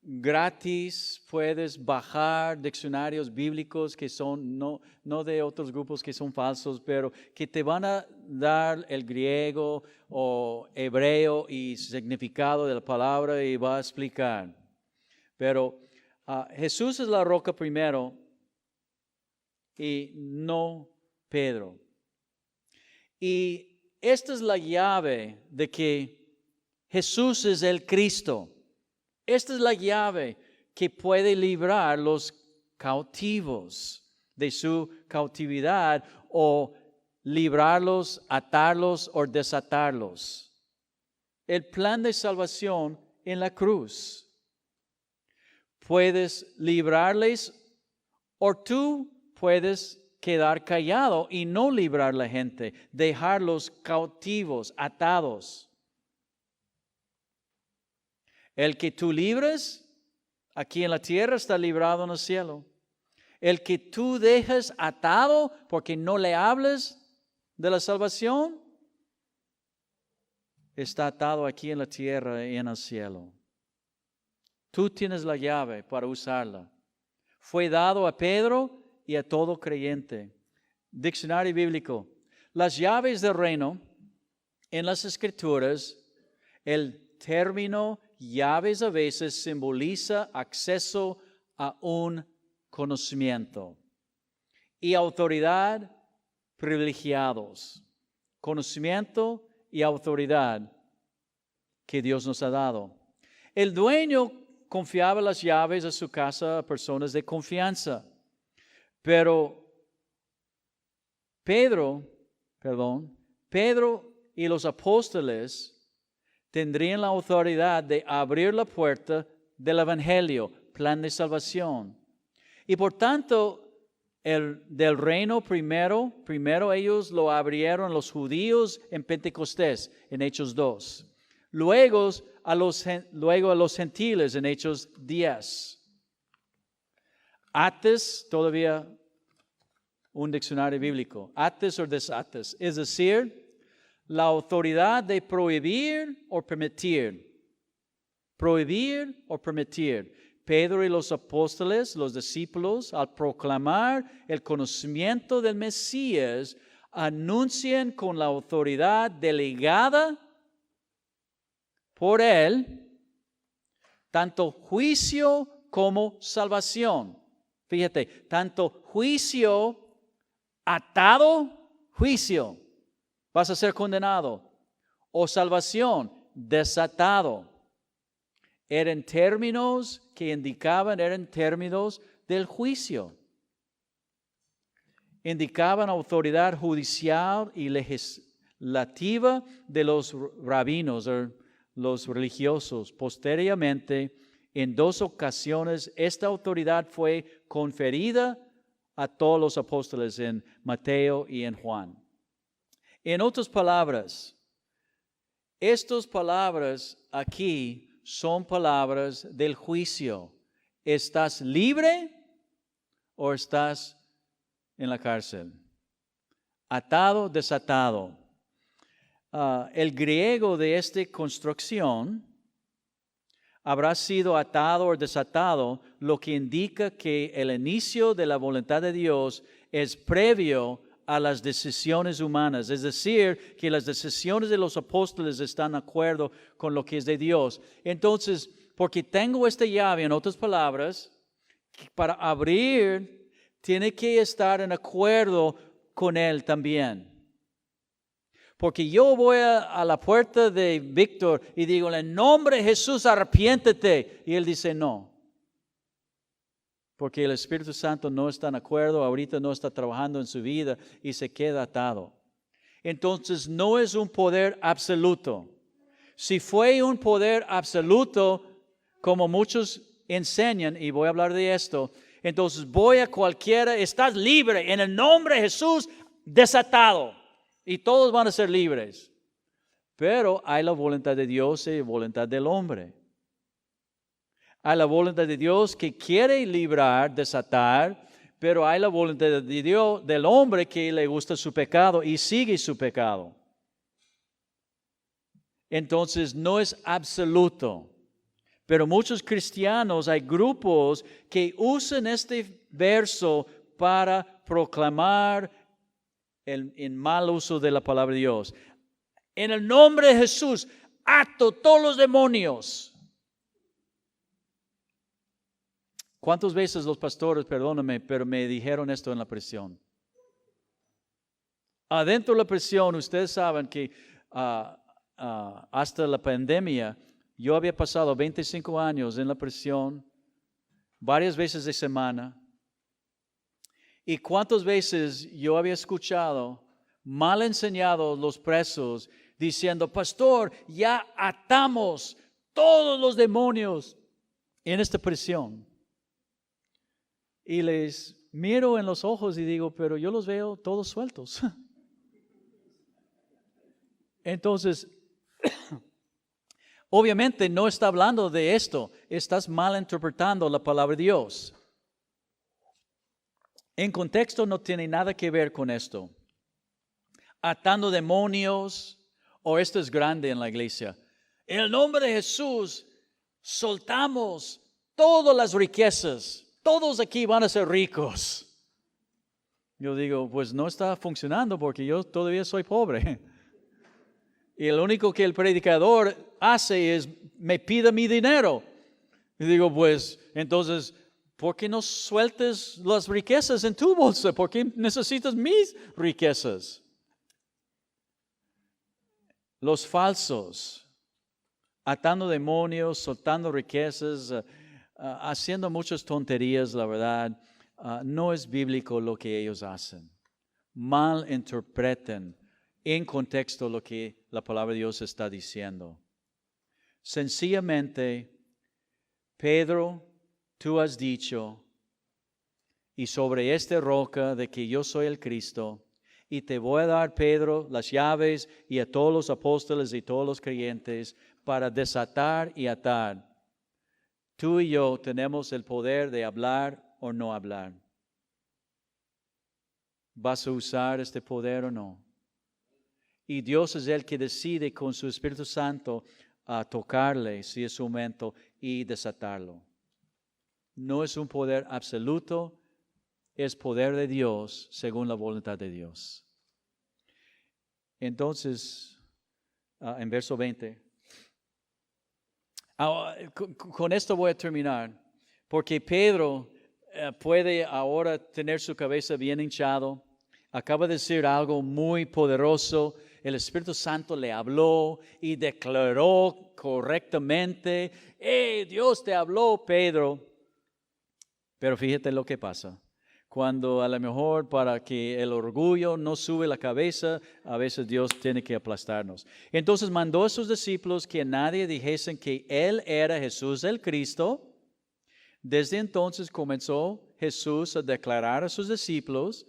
gratis puedes bajar diccionarios bíblicos que son no de otros grupos que son falsos, pero que te van a dar el griego o hebreo y significado de la palabra y va a explicar. Pero Jesús es la roca primero y no Pedro. Y esta es la llave de que Jesús es el Cristo. Esta es la llave que puede librar los cautivos de su cautividad o librarlos, atarlos o desatarlos. El plan de salvación en la cruz. Puedes librarles o tú puedes quedar callado y no librar a la gente, dejarlos cautivos, atados. El que tú libres aquí en la tierra está librado en el cielo. El que tú dejes atado porque no le hables de la salvación, está atado aquí en la tierra y en el cielo. Tú tienes la llave para usarla. Fue dado a Pedro y a todo creyente. Diccionario bíblico. Las llaves del reino, en las Escrituras, el término llaves a veces simboliza acceso a un conocimiento. y autoridad privilegiados. Conocimiento y autoridad que Dios nos ha dado. El dueño confiaba las llaves de su casa a personas de confianza. Pero Pedro y los apóstoles tendrían la autoridad de abrir la puerta del Evangelio, plan de salvación. Y por tanto, del reino primero ellos lo abrieron los judíos en Pentecostés, en Hechos 2. Luego a los gentiles en Hechos 10. Ates, todavía un diccionario bíblico, ates o desates, es decir, la autoridad de prohibir o permitir. Prohibir o permitir. Pedro y los apóstoles, los discípulos, al proclamar el conocimiento del Mesías, anuncian con la autoridad delegada por él, tanto juicio como salvación. Fíjate, tanto juicio atado, juicio, vas a ser condenado, o salvación, desatado. Eran términos que indicaban, eran términos del juicio. Indicaban autoridad judicial y legislativa de los rabinos o los religiosos. Posteriormente, en 2 ocasiones, esta autoridad fue conferida a todos los apóstoles en Mateo y en Juan. En otras palabras, estas palabras aquí son palabras del juicio. ¿Estás libre o estás en la cárcel? Atado, desatado. El griego de esta construcción habrá sido atado o desatado, lo que indica que el inicio de la voluntad de Dios es previo a las decisiones humanas, es decir, que las decisiones de los apóstoles están de acuerdo con lo que es de Dios. Entonces, porque tengo esta llave, en otras palabras, para abrir, tiene que estar en acuerdo con Él también. Porque yo voy a la puerta de Víctor y digo, en el nombre de Jesús, arrepiéntete. Y él dice, no. Porque el Espíritu Santo no está en acuerdo, ahorita no está trabajando en su vida y se queda atado. Entonces no es un poder absoluto. Si fue un poder absoluto, como muchos enseñan, y voy a hablar de esto, entonces voy a cualquiera, estás libre, en el nombre de Jesús, desatado. Y todos van a ser libres. Pero hay la voluntad de Dios y la voluntad del hombre. Hay la voluntad de Dios que quiere librar, desatar, pero hay la voluntad de Dios, del hombre que le gusta su pecado y sigue su pecado. Entonces no es absoluto. Pero muchos cristianos, hay grupos que usan este verso para proclamar el mal uso de la palabra de Dios. En el nombre de Jesús, ato todos los demonios. ¿Cuántas veces los pastores, perdóname, pero me dijeron esto en la prisión? Adentro de la prisión, ustedes saben que hasta la pandemia, yo había pasado 25 años en la prisión, varias veces de semana. ¿Y cuántas veces yo había escuchado mal enseñados los presos diciendo, pastor, ya atamos todos los demonios en esta prisión? Y les miro en los ojos y digo, pero yo los veo todos sueltos. Entonces, obviamente no está hablando de esto, estás mal interpretando la palabra de Dios. En contexto no tiene nada que ver con esto. Atando demonios, o esto es grande en la iglesia. En el nombre de Jesús, soltamos todas las riquezas. Todos aquí van a ser ricos. Yo digo, pues no está funcionando porque yo todavía soy pobre. Y lo único que el predicador hace es, me pide mi dinero. Y digo, pues, entonces, ¿por qué no sueltes las riquezas en tu bolsa? ¿Por qué necesitas mis riquezas? Los falsos, atando demonios, soltando riquezas, haciendo muchas tonterías, la verdad, no es bíblico lo que ellos hacen. Mal interpreten en contexto lo que la palabra de Dios está diciendo. Sencillamente, Pedro, tú has dicho, y sobre esta roca de que yo soy el Cristo, y te voy a dar, Pedro, las llaves y a todos los apóstoles y todos los creyentes para desatar y atar. Tú y yo tenemos el poder de hablar o no hablar. ¿Vas a usar este poder o no? Y Dios es el que decide con su Espíritu Santo a tocarle si es su momento y desatarlo. No es un poder absoluto, es poder de Dios según la voluntad de Dios. Entonces, en verso 20, con esto voy a terminar, porque Pedro puede ahora tener su cabeza bien hinchado. Acaba de decir algo muy poderoso. El Espíritu Santo le habló y declaró correctamente: Dios te habló, Pedro. Pero fíjate lo que pasa. Cuando a lo mejor para que el orgullo no sube la cabeza, a veces Dios tiene que aplastarnos. Entonces mandó a sus discípulos que nadie dijesen que Él era Jesús el Cristo. Desde entonces comenzó Jesús a declarar a sus discípulos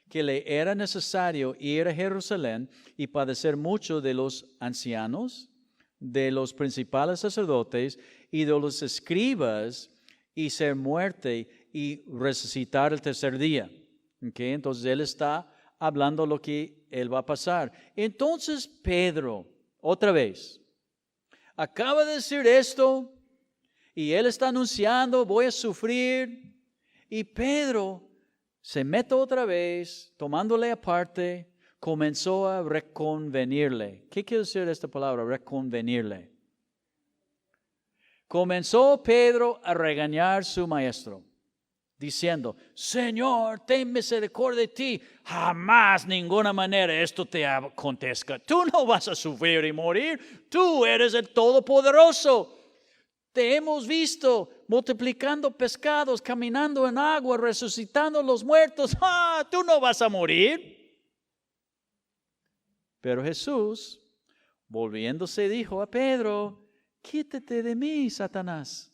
que le era necesario ir a Jerusalén y padecer mucho de los ancianos, de los principales sacerdotes y de los escribas, y ser muerte y resucitar el tercer día. ¿Okay? Entonces Él está hablando lo que Él va a pasar. Entonces Pedro, otra vez, acaba de decir esto y Él está anunciando: voy a sufrir. Y Pedro se mete otra vez, tomándole aparte, comenzó a reconvenirle. ¿Qué quiere decir esta palabra, reconvenirle? Comenzó Pedro a regañar a su maestro, diciendo: Señor, ten misericordia de ti. Jamás, ninguna manera esto te acontezca. Tú no vas a sufrir y morir. Tú eres el Todopoderoso. Te hemos visto multiplicando pescados, caminando en agua, resucitando los muertos. Tú no vas a morir. Pero Jesús, volviéndose, dijo a Pedro: quítate de mí, Satanás.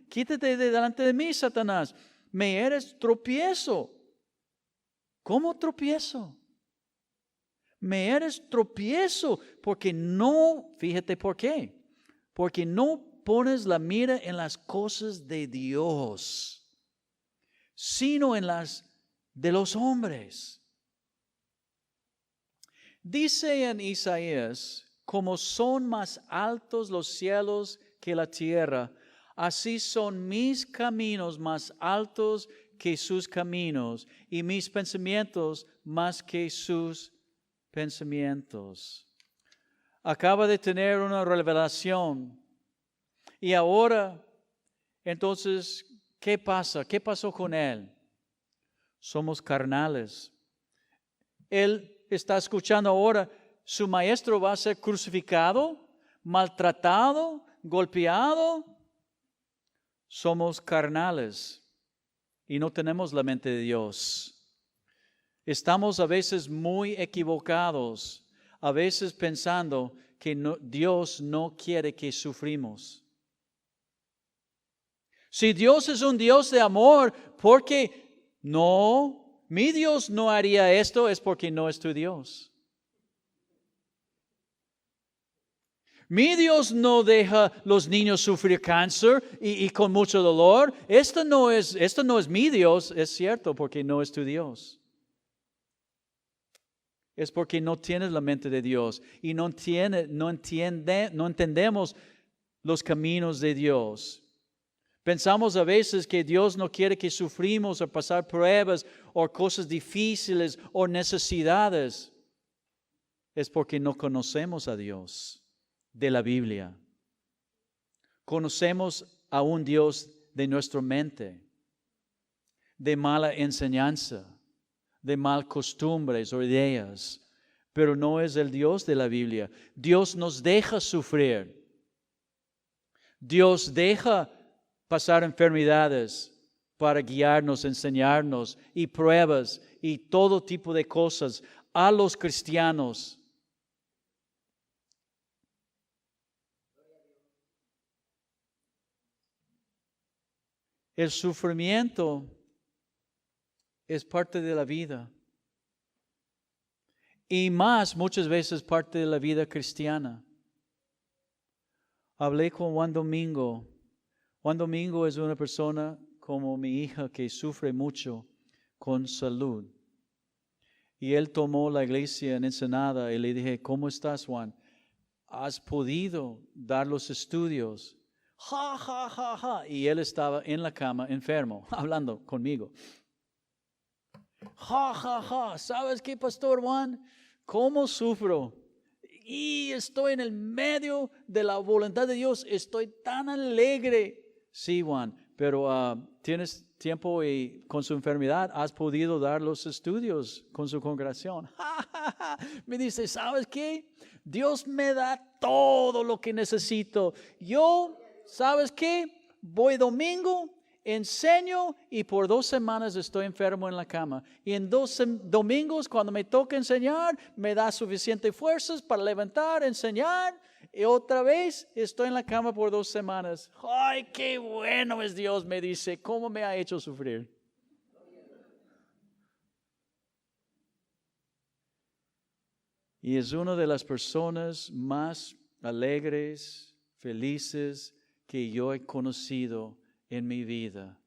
Quítate de delante de mí, Satanás. Me eres tropiezo. ¿Cómo tropiezo? Me eres tropiezo porque no, fíjate por qué. Porque no pones la mira en las cosas de Dios, sino en las de los hombres. Dice en Isaías: como son más altos los cielos que la tierra, así son mis caminos más altos que sus caminos, y mis pensamientos más que sus pensamientos. Acaba de tener una revelación. Y ahora, entonces, ¿qué pasa? ¿Qué pasó con él? Somos carnales. Él está escuchando ahora: su maestro va a ser crucificado, maltratado, golpeado. Somos carnales y no tenemos la mente de Dios. Estamos a veces muy equivocados, a veces pensando que Dios no quiere que sufrimos. Si Dios es un Dios de amor, ¿por qué no? Mi Dios no haría esto, es porque no es tu Dios. Mi Dios no deja a los niños sufrir cáncer y con mucho dolor. Esto no es mi Dios, es cierto, porque no es tu Dios. Es porque no tienes la mente de Dios y no entendemos los caminos de Dios. Pensamos a veces que Dios no quiere que sufrimos o pasar pruebas o cosas difíciles o necesidades. Es porque no conocemos a Dios de la Biblia. Conocemos a un Dios de nuestra mente, de mala enseñanza, de mal costumbres o ideas, pero no es el Dios de la Biblia. Dios nos deja sufrir. Dios deja pasar enfermedades para guiarnos, enseñarnos, y pruebas y todo tipo de cosas a los cristianos. El sufrimiento es parte de la vida. Y más, muchas veces, parte de la vida cristiana. Hablé con Juan Domingo. Juan Domingo es una persona como mi hija que sufre mucho con salud. Y él tomó la iglesia en Ensenada y le dije, ¿cómo estás, Juan? ¿Has podido dar los estudios? Ja, ja, ja, ja. Y él estaba en la cama, enfermo, hablando conmigo. Ja, ja, ja. ¿Sabes qué, Pastor Juan? ¿Cómo sufro? Y estoy en el medio de la voluntad de Dios. Estoy tan alegre. Sí, Juan, pero ¿tienes tiempo y con su enfermedad has podido dar los estudios con su congregación? Me dice, ¿sabes qué? Dios me da todo lo que necesito. Yo, ¿sabes qué? Voy domingo, enseño y por 2 semanas estoy enfermo en la cama. Y en 2 domingos, cuando me toca enseñar, me da suficientes fuerzas para levantar, enseñar. Y otra vez estoy en la cama por 2 semanas. ¡Ay, qué bueno es Dios! Me dice, ¿cómo me ha hecho sufrir? Y es una de las personas más alegres, felices que yo he conocido en mi vida.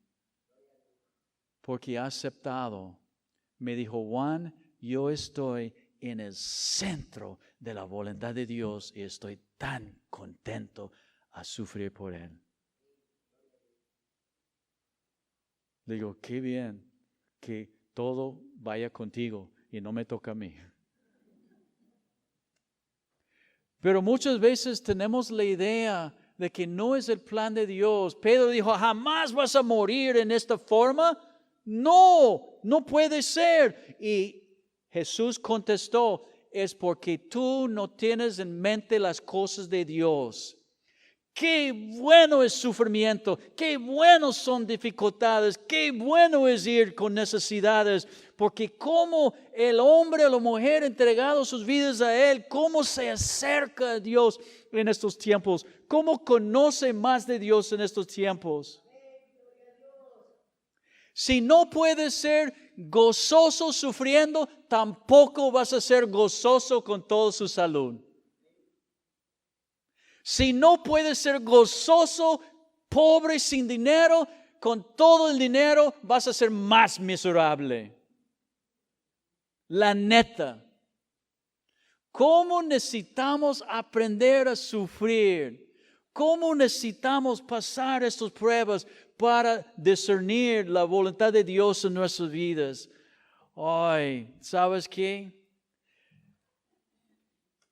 Porque ha aceptado. Me dijo, Juan, yo estoy en el centro de la voluntad de Dios y estoy tan contento a sufrir por Él. Le digo, qué bien que todo vaya contigo y no me toca a mí. Pero muchas veces tenemos la idea de que no es el plan de Dios. Pedro dijo, jamás vas a morir en esta forma. No, no puede ser. Y Jesús contestó, es porque tú no tienes en mente las cosas de Dios. Qué bueno es sufrimiento, qué buenos son dificultades, qué bueno es ir con necesidades, porque como el hombre o la mujer ha entregado sus vidas a Él, cómo se acerca a Dios en estos tiempos, cómo conoce más de Dios en estos tiempos. Si no puedes ser gozoso sufriendo, tampoco vas a ser gozoso con toda su salud. Si no puedes ser gozoso, pobre, sin dinero, con todo el dinero vas a ser más miserable. La neta. ¿Cómo necesitamos aprender a sufrir? ¿Cómo necesitamos pasar estas pruebas para discernir la voluntad de Dios en nuestras vidas? Ay, ¿sabes qué?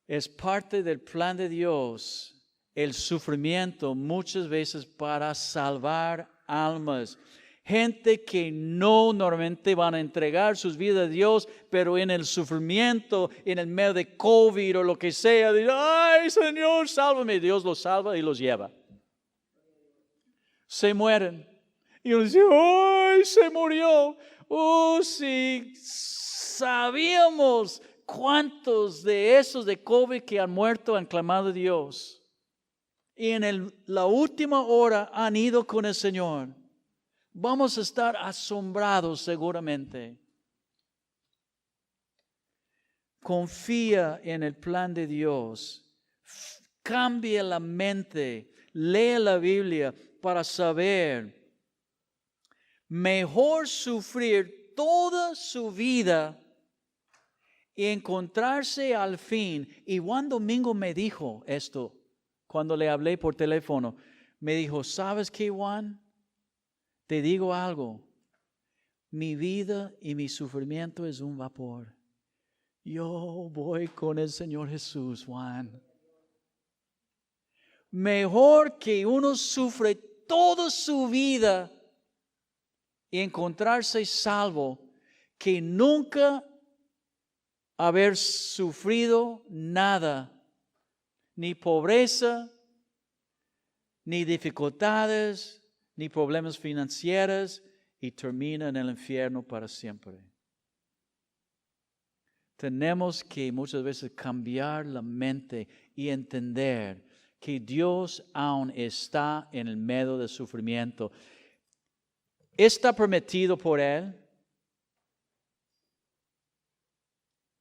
Es parte del plan de Dios el sufrimiento muchas veces para salvar almas. Gente que no normalmente van a entregar sus vidas a Dios, pero en el sufrimiento, en el medio de COVID o lo que sea, dicen, ay Señor, sálvame. Dios los salva y los lleva. Se mueren. Y uno dice, ay, se murió. Oh, sí, sabíamos cuántos de esos de COVID que han muerto han clamado a Dios. Y en la última hora han ido con el Señor. Vamos a estar asombrados seguramente. Confía en el plan de Dios. Cambia la mente. Lee la Biblia para saber. Mejor sufrir toda su vida y encontrarse al fin. Y Juan Domingo me dijo esto cuando le hablé por teléfono. Me dijo, ¿sabes qué, Juan? Te digo algo. Mi vida y mi sufrimiento es un vapor. Yo voy con el Señor Jesús, Juan. Mejor que uno sufre toda su vida y encontrarse salvo que nunca haber sufrido nada, ni pobreza, ni dificultades, ni problemas financieros, y termina en el infierno para siempre. Tenemos que muchas veces cambiar la mente y entender que Dios aún está en el medio del sufrimiento. ¿Está permitido por Él?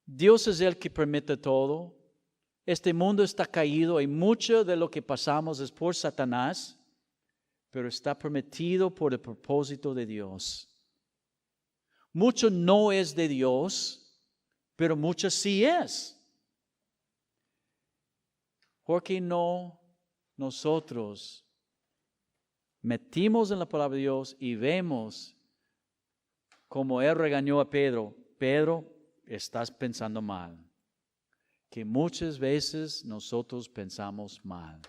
Dios es el que permite todo. Este mundo está caído y mucho de lo que pasamos es por Satanás, pero está permitido por el propósito de Dios. Mucho no es de Dios, pero mucho sí es. ¿Por qué no nosotros metimos en la palabra de Dios y vemos como Él regañó a Pedro? Pedro, estás pensando mal. Que muchas veces nosotros pensamos mal.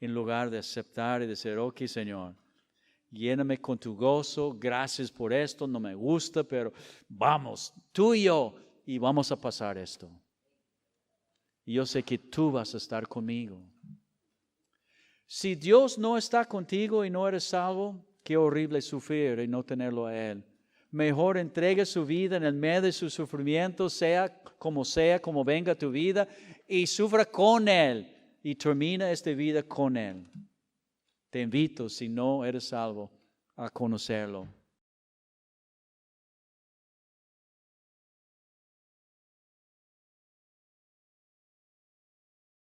En lugar de aceptar y decir, ok, Señor, lléname con tu gozo, gracias por esto, no me gusta, pero vamos, tú y yo, y vamos a pasar esto. Y yo sé que tú vas a estar conmigo. Si Dios no está contigo y no eres salvo, qué horrible sufrir y no tenerlo a Él. Mejor entregue su vida en el medio de su sufrimiento, sea, como venga tu vida, y sufra con Él, y termina esta vida con Él. Te invito, si no eres salvo, a conocerlo.